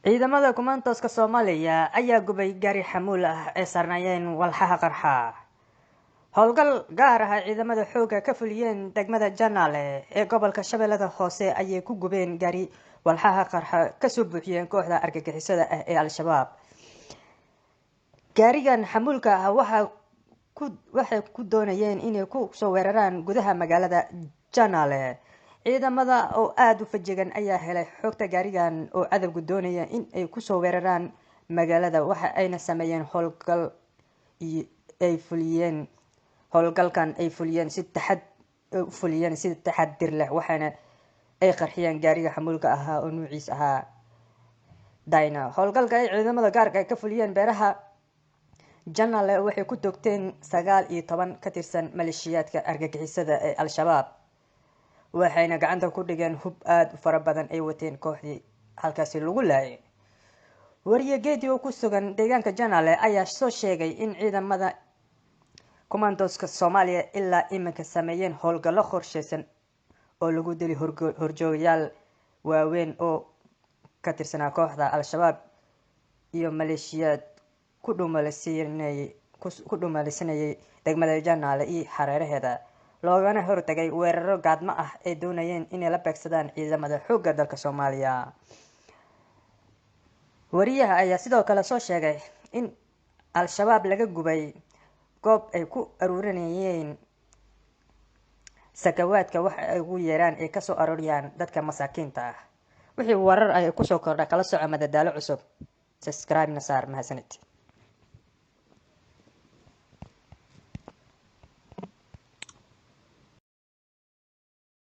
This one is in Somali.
ciidamada kumaantooska Soomaaliya ayaa gubay gaari xamuul ah ee saarnaayeen walxaha qarxa. Howlgal gaar ah ciidamada xoogga ka fuliyeen degmada Janaale ee gobolka Shabeellada Hoose ayay ku gubeen gaari walxaha qarxa ka soo buuxiyeen kooxda argagixisada ah ee Al-Shabaab. Gaarigan xamuulka ah waxay ku doonayeen inay ku soo weeraraan gudaha magaalada Janaale. ciidamada oo aad u fajigan ayaa helay xogta gaarigan oo cadawgu doonaya in ay ku soo weeraraan magaalada. waxa ayna sameeyeen howlgalkan ay fuliyeen si taxadir leh, waxaana ay qarxiyeen gaariga xamuulka ahaa oo nuuciis ahaa Dyna. howlgalka ay ciidamada gaarka ka fuliyeen beeraha Janaale waxay ku toogteen 19 ka tirsan maleeshiyaadka argagixisada ee Al-Shabaab, waxayna gacanta ku dhigeen hub aad u fara badan ay wateen kooxdii halkaasi lagu laayay. Wariyegeedii oo ku sugan deegaanka Janaale ayaa soo sheegay in ciidamada kumaantooska Soomaaliya ilaa iminka sameeyeen howlgallo qorsheysan oo lagu dilay horjoogayaal waaweyn oo ka tirsanaa kooxda Al-Shabaab iyo maleeshiyaad ku dhuumalaysanayay degmada Janaale iyo hareeraheeda, loogana hortagay weeraro gaadmo ah ay doonayeen inay la beegsadaan ciidamada xoogga dalka Soomaaliya. Wariyaha ayaa sidoo kale soo sheegay in Al-Shabaab laga gubay goob ay ku aruurinayeen sakawaadka waxa ay ugu yeeraan ay ka soo arooriyaan dadka masaakiinta ah. wixii warar ay ku soo kordha kala soco madadaalo cusub. Subscribe na saar mahadsanid.